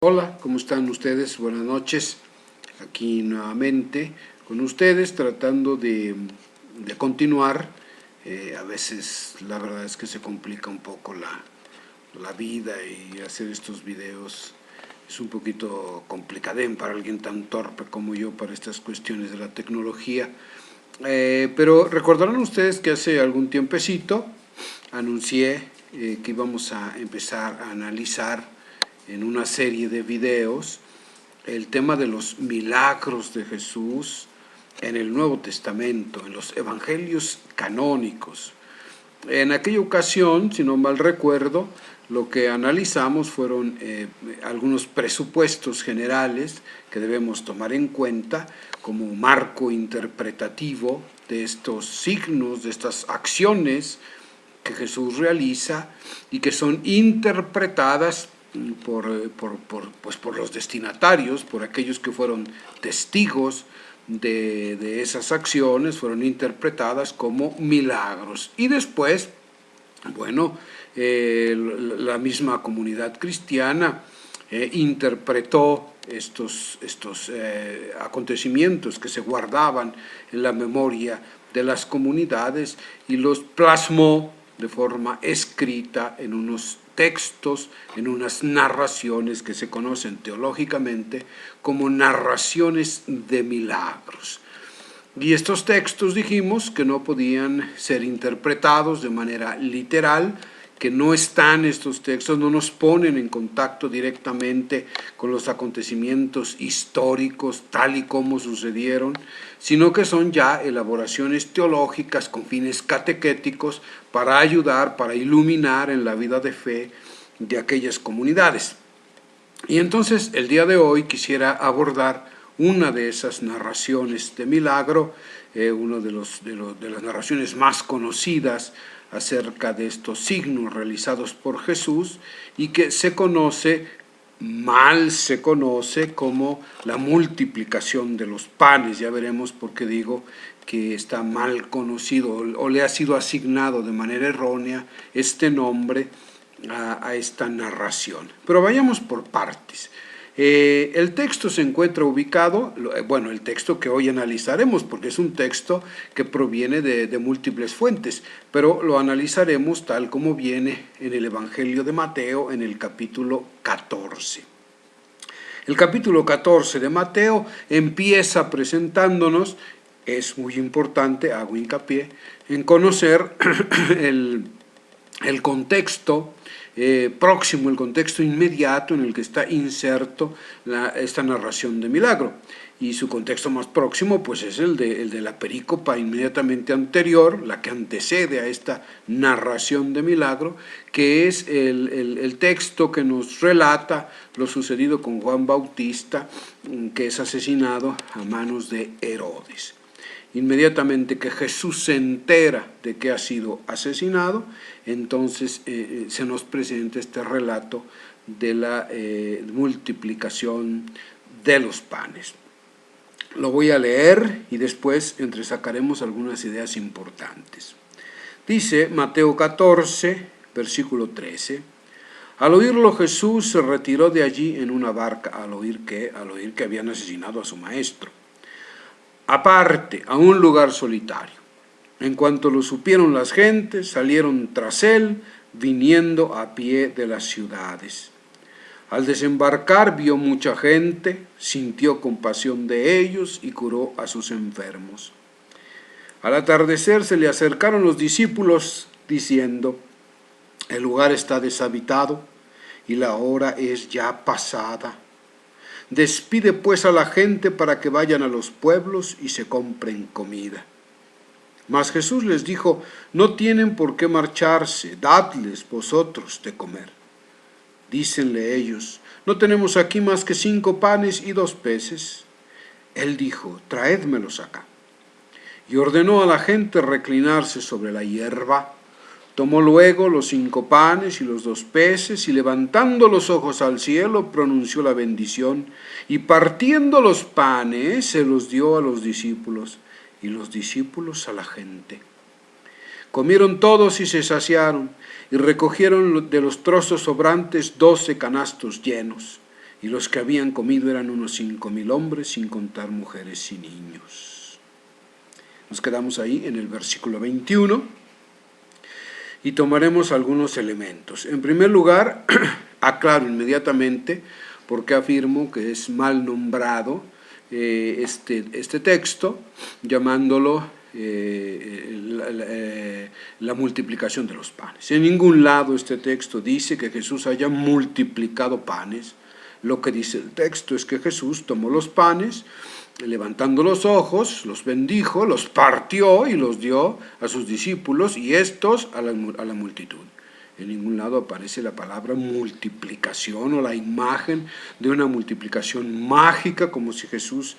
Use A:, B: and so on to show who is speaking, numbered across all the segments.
A: Hola, ¿cómo están ustedes? Buenas noches. Aquí nuevamente con ustedes tratando de continuar. A veces la verdad es que se complica un poco la vida y hacer estos videos es un poquito complicadén para alguien tan torpe como yo para estas cuestiones de la tecnología. Pero recordarán ustedes que hace algún tiempecito anuncié que íbamos a empezar a analizar en una serie de videos el tema de los milagros de Jesús en el Nuevo Testamento, en los evangelios canónicos. En aquella ocasión, si no mal recuerdo, lo que analizamos fueron algunos presupuestos generales que debemos tomar en cuenta como marco interpretativo de estos signos, de estas acciones que Jesús realiza y que son interpretadas por los destinatarios, por aquellos que fueron testigos de esas acciones, fueron interpretadas como milagros. Y después, bueno, la misma comunidad cristiana interpretó estos acontecimientos que se guardaban en la memoria de las comunidades y los plasmó de forma escrita en unos textos, en unas narraciones que se conocen teológicamente como narraciones de milagros. Y estos textos dijimos que no podían ser interpretados de manera literal, que no están estos textos, no nos ponen en contacto directamente con los acontecimientos históricos tal y como sucedieron, sino que son ya elaboraciones teológicas con fines catequéticos para ayudar, para iluminar en la vida de fe de aquellas comunidades. Y entonces el día de hoy quisiera abordar una de esas narraciones de milagro, una de las narraciones más conocidas acerca de estos signos realizados por Jesús y que mal se conoce como la multiplicación de los panes. Ya veremos por qué digo que está mal conocido o le ha sido asignado de manera errónea este nombre a esta narración. Pero vayamos por partes. El texto se encuentra ubicado, bueno, el texto que hoy analizaremos, porque es un texto que proviene de múltiples fuentes, pero lo analizaremos tal como viene en el Evangelio de Mateo en el capítulo 14. El capítulo 14 de Mateo empieza presentándonos, es muy importante, hago hincapié, en conocer el contexto próximo, el contexto inmediato en el que está inserto esta narración de milagro. Y su contexto más próximo pues es el de la perícopa inmediatamente anterior, la que antecede a esta narración de milagro, que es el texto que nos relata lo sucedido con Juan Bautista, que es asesinado a manos de Herodes. Inmediatamente que Jesús se entera de que ha sido asesinado, entonces se nos presenta este relato de la multiplicación de los panes. Lo voy a leer y después entresacaremos algunas ideas importantes. Dice Mateo 14, versículo 13. Al oírlo Jesús se retiró de allí en una barca, al oír que habían asesinado a su maestro, aparte, a un lugar solitario. En cuanto lo supieron las gentes, salieron tras él, viniendo a pie de las ciudades. Al desembarcar vio mucha gente, sintió compasión de ellos y curó a sus enfermos. Al atardecer se le acercaron los discípulos, diciendo: el lugar está deshabitado y la hora es ya pasada. Despide pues a la gente para que vayan a los pueblos y se compren comida. Mas Jesús les dijo: no tienen por qué marcharse, dadles vosotros de comer. Dícenle ellos: no tenemos aquí más que 5 panes y 2 peces. Él dijo: traédmelos acá. Y ordenó a la gente reclinarse sobre la hierba. Tomó luego los 5 panes y los 2 peces, y levantando los ojos al cielo, pronunció la bendición, y partiendo los panes, se los dio a los discípulos, y los discípulos a la gente. Comieron todos y se saciaron, y recogieron de los trozos sobrantes 12 canastos llenos. y los que habían comido eran unos 5.000 hombres, sin contar mujeres y niños. Nos quedamos ahí en el versículo 21 y tomaremos algunos elementos. En primer lugar, aclaro inmediatamente por qué afirmo que es mal nombrado este texto, llamándolo la multiplicación de los panes. En ningún lado este texto dice que Jesús haya multiplicado panes. Lo que dice el texto es que Jesús tomó los panes, levantando los ojos, los bendijo, los partió y los dio a sus discípulos y estos a la multitud. En ningún lado aparece la palabra multiplicación o la imagen de una multiplicación mágica, como si Jesús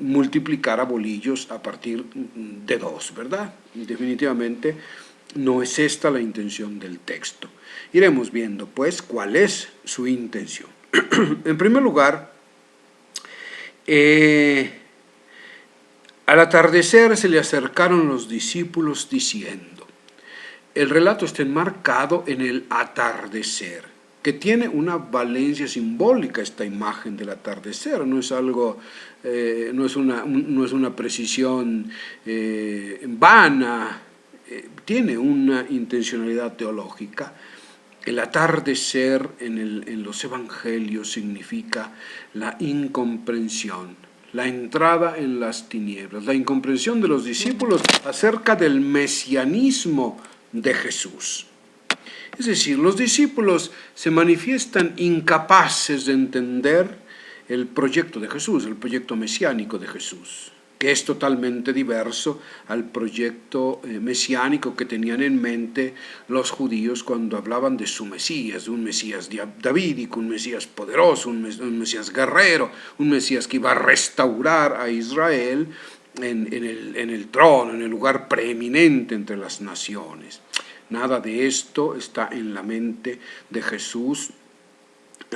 A: multiplicara bolillos a partir de 2, ¿verdad? Definitivamente no es esta la intención del texto. Iremos viendo, pues, cuál es su intención. En primer lugar, al atardecer se le acercaron los discípulos diciendo. El relato está enmarcado en el atardecer, que tiene una valencia simbólica esta imagen del atardecer, no es algo, no es una precisión vana, tiene una intencionalidad teológica. El atardecer en los evangelios significa la incomprensión, la entrada en las tinieblas, la incomprensión de los discípulos acerca del mesianismo de Jesús. Es decir, los discípulos se manifiestan incapaces de entender el proyecto de Jesús, el proyecto mesiánico de Jesús, que es totalmente diverso al proyecto mesiánico que tenían en mente los judíos cuando hablaban de su Mesías, de un Mesías davídico, un Mesías poderoso, un Mesías guerrero, un Mesías que iba a restaurar a Israel en el trono, en el lugar preeminente entre las naciones. Nada de esto está en la mente de Jesús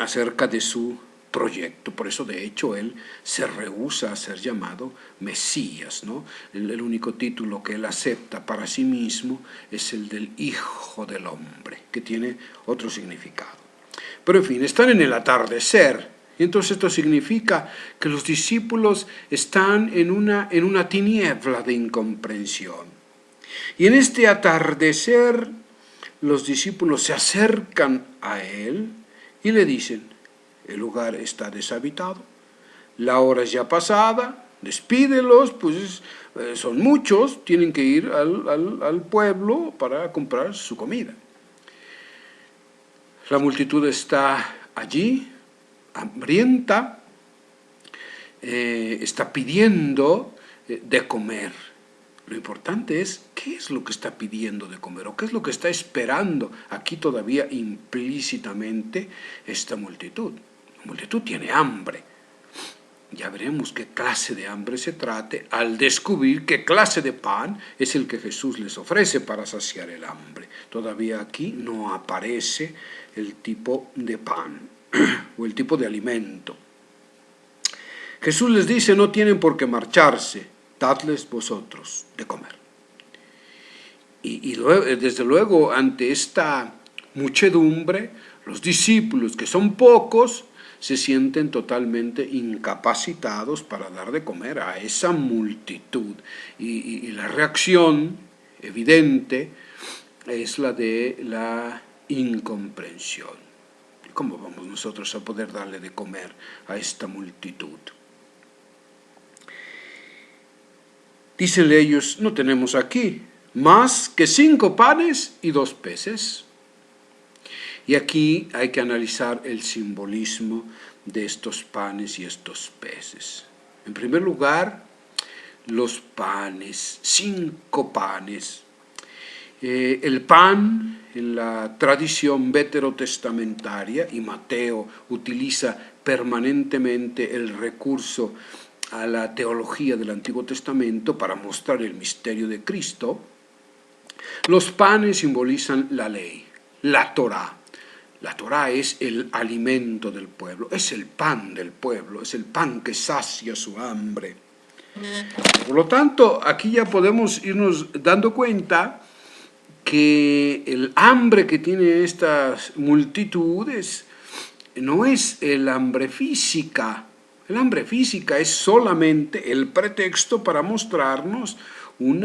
A: acerca de su proyecto. Por eso, de hecho, él se rehúsa a ser llamado Mesías, ¿no? El único título que él acepta para sí mismo es el del Hijo del Hombre, que tiene otro significado. Pero en fin, están en el atardecer. Y entonces esto significa que los discípulos están en una tiniebla de incomprensión. Y en este atardecer los discípulos se acercan a él y le dicen, el lugar está deshabitado, la hora es ya pasada, despídelos, pues son muchos, tienen que ir al pueblo para comprar su comida. La multitud está allí, hambrienta, está pidiendo de comer. Lo importante es qué es lo que está pidiendo de comer o qué es lo que está esperando aquí todavía implícitamente esta multitud. La multitud tiene hambre. Ya veremos qué clase de hambre se trate al descubrir qué clase de pan es el que Jesús les ofrece para saciar el hambre. Todavía aquí no aparece el tipo de pan o el tipo de alimento. Jesús les dice, no tienen por qué marcharse, dadles vosotros de comer. Y luego, desde luego, ante esta muchedumbre, los discípulos, que son pocos, se sienten totalmente incapacitados para dar de comer a esa multitud. Y la reacción evidente es la de la incomprensión. ¿Cómo vamos nosotros a poder darle de comer a esta multitud? Dicen ellos, no tenemos aquí más que 5 panes y 2 peces. Y aquí hay que analizar el simbolismo de estos panes y estos peces. En primer lugar, los panes, 5 panes. El pan, en la tradición veterotestamentaria, y Mateo utiliza permanentemente el recurso a la teología del Antiguo Testamento para mostrar el misterio de Cristo, los panes simbolizan la ley, la Torá. La Torá es el alimento del pueblo, es el pan del pueblo, es el pan que sacia su hambre. Por lo tanto, aquí ya podemos irnos dando cuenta que el hambre que tienen estas multitudes no es el hambre física. El hambre física es solamente el pretexto para mostrarnos un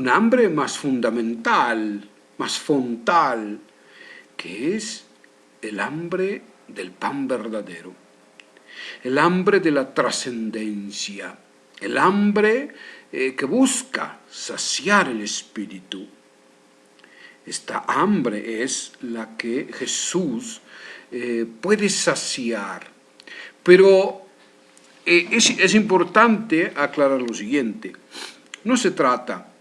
A: hambre más fundamental, más fontal, que es el hambre del pan verdadero, el hambre de la trascendencia, el hambre que busca saciar el espíritu. Esta hambre es la que Jesús puede saciar. Pero es importante aclarar lo siguiente. No se trata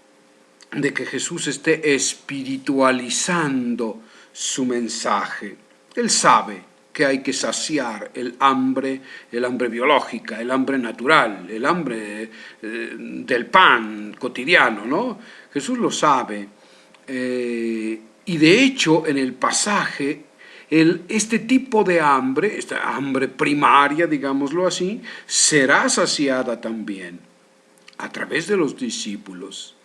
A: de que Jesús esté espiritualizando su mensaje. Él sabe que hay que saciar el hambre biológica, el hambre natural, el hambre del pan cotidiano, ¿no? Jesús lo sabe. Y de hecho, en el pasaje, este tipo de hambre, esta hambre primaria, digámoslo así, será saciada también a través de los discípulos.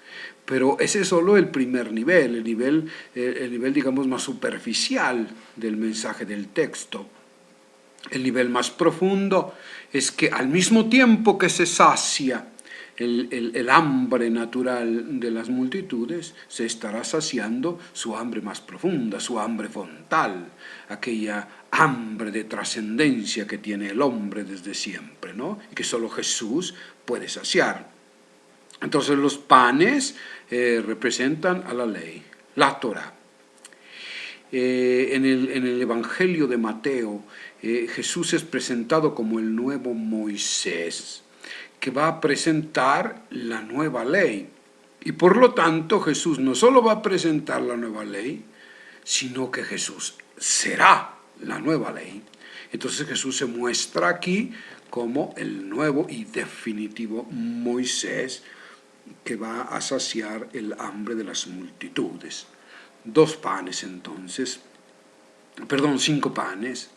A: Pero ese es solo el primer nivel, el nivel digamos más superficial del mensaje del texto. El nivel más profundo es que al mismo tiempo que se sacia el hambre natural de las multitudes, se estará saciando su hambre más profunda, su hambre fontal, aquella hambre de trascendencia que tiene el hombre desde siempre, ¿no? Y que solo Jesús puede saciar. Entonces los panes representan a la ley, la Torah. En el Evangelio de Mateo, Jesús es presentado como el nuevo Moisés, que va a presentar la nueva ley. Y por lo tanto Jesús no solo va a presentar la nueva ley, sino que Jesús será la nueva ley. Entonces Jesús se muestra aquí como el nuevo y definitivo Moisés, que va a saciar el hambre de las multitudes. 5 panes,